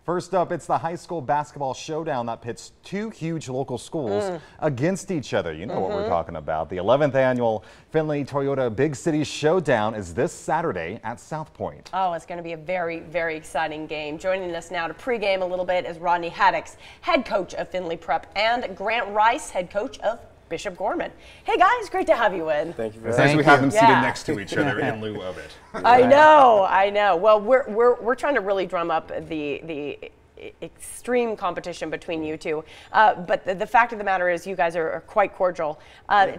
First up, it's the high school basketball showdown that pits two huge local schools against each other. You know what we're talking about. The 11th annual Findlay Toyota Big City Showdown is this Saturday at South Point. Oh, it's going to be a very, very exciting game. Joining us now to pregame a little bit is Rodney Haddix, head coach of Findlay Prep, and Grant Rice, head coach of Bishop Gorman. Hey guys, great to have you in. Thank you for It's nice we have them seated Yeah. next to each other in lieu of it. I know. Well, we're trying to really drum up the extreme competition between you two. But the fact of the matter is you guys are quite cordial.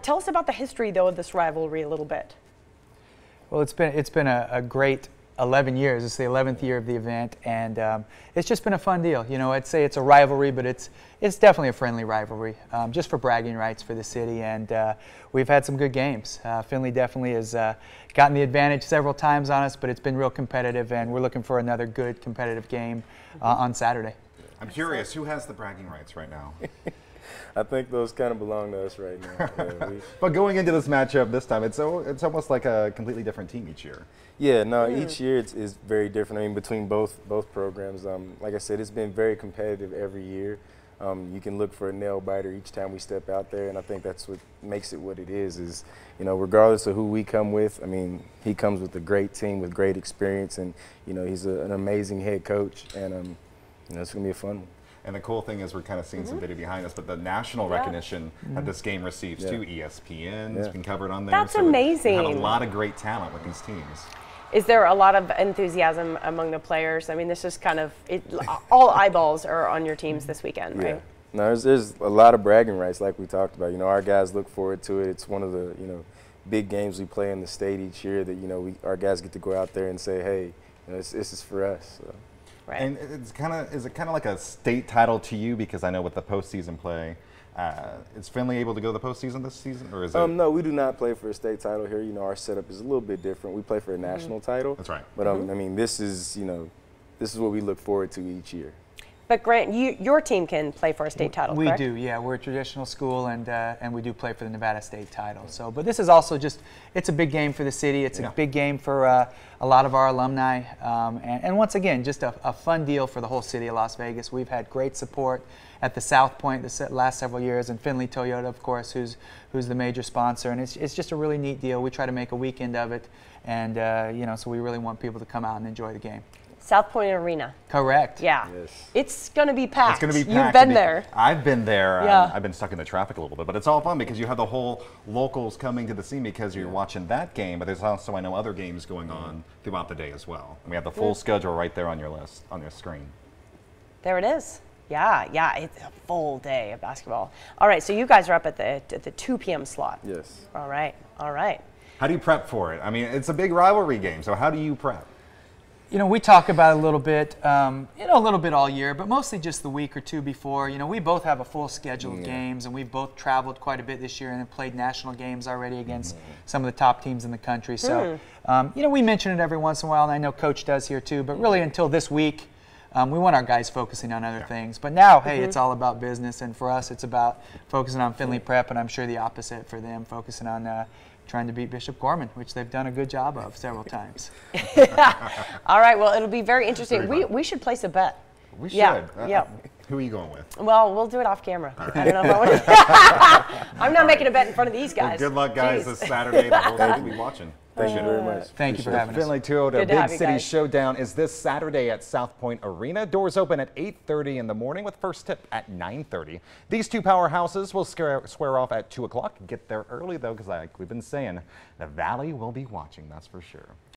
Tell us about the history, though, of this rivalry a little bit. Well, it's been a great 11 years. It's the 11th year of the event, and it's just been a fun deal. You know, I'd say it's a rivalry, but it's definitely a friendly rivalry, just for bragging rights for the city, and we've had some good games. Findlay definitely has gotten the advantage several times on us, but it's been real competitive, and we're looking for another good competitive game on Saturday. I'm curious, who has the bragging rights right now? I think those kind of belong to us right now. Yeah, But going into this matchup this time, it's almost like a completely different team each year. yeah, no, each year it's very different. I mean, between both programs, like I said, it's been very competitive every year. You can look for a nail biter each time we step out there, and I think that's what makes it what it is, you know, regardless of who we come with, I mean, he comes with a great team with great experience, and, you know, he's an amazing head coach, and, you know, it's going to be a fun one. And the cool thing is we're kind of seeing some video behind us, but the national recognition that this game receives too. ESPN has been covered on there. That's amazing. We have a lot of great talent with these teams. Is there a lot of enthusiasm among the players? I mean, this is kind of all eyeballs are on your teams this weekend, right? No, there's a lot of bragging rights, like we talked about. You know, our guys look forward to it. It's one of the big games we play in the state each year that our guys get to go out there and say, hey, this is for us. So. Right. And is it kind of like a state title to you? Because I know with the postseason play, is Findlay able to go to the postseason this season, or is it? No, we do not play for a state title here. You know, our setup is a little bit different. We play for a national title. That's right. But I mean, this is what we look forward to each year. But Grant, your team can play for a state title, We correct? do, yeah. We're a traditional school, and we do play for the Nevada State title. So, but this is also it's a big game for the city. It's a big game for a lot of our alumni, and once again, just a fun deal for the whole city of Las Vegas. We've had great support at the South Point the last several years, and Findlay Toyota, of course, who's the major sponsor, and it's just a really neat deal. We try to make a weekend of it, and so we really want people to come out and enjoy the game. South Point Arena. Correct. Yeah. Yes. It's going to be packed. It's going to be packed. You've been there. I've been there. Yeah. I've been stuck in the traffic a little bit, but it's all fun because you have the whole locals coming to the scene because you're watching that game, but there's also, I know, other games going on throughout the day as well. And we have the full schedule right there on your list, on your screen. There it is. Yeah, it's a full day of basketball. All right, so you guys are up at the 2 p.m. slot. Yes. All right. How do you prep for it? I mean, it's a big rivalry game, so how do you prep? You know, we talk about it a little bit, a little bit all year, but mostly just the week or two before. You know, we both have a full schedule of games, and we've both traveled quite a bit this year and have played national games already against some of the top teams in the country. So, we mention it every once in a while, and I know Coach does here too, but really until this week, we want our guys focusing on other things. But now, hey, it's all about business, and for us, it's about focusing on Findlay Prep, and I'm sure the opposite for them, focusing on trying to beat Bishop Gorman, which they've done a good job of several times. All right, well, it'll be very interesting. We should place a bet. We should. Yeah. Who are you going with? Well, we'll do it off camera. I don't know if I want to. I'm not making a bet in front of these guys. Well, good luck, guys, Jeez. this Saturday. The whole city will be watching. Thank you very much. Thank you for having us. Findlay Toyota Good to Big have you City guys. Showdown is this Saturday at South Point Arena. Doors open at 8:30 in the morning with first tip at 9:30. These two powerhouses will square off at 2 o'clock. Get there early, though, because like we've been saying, the Valley will be watching, that's for sure.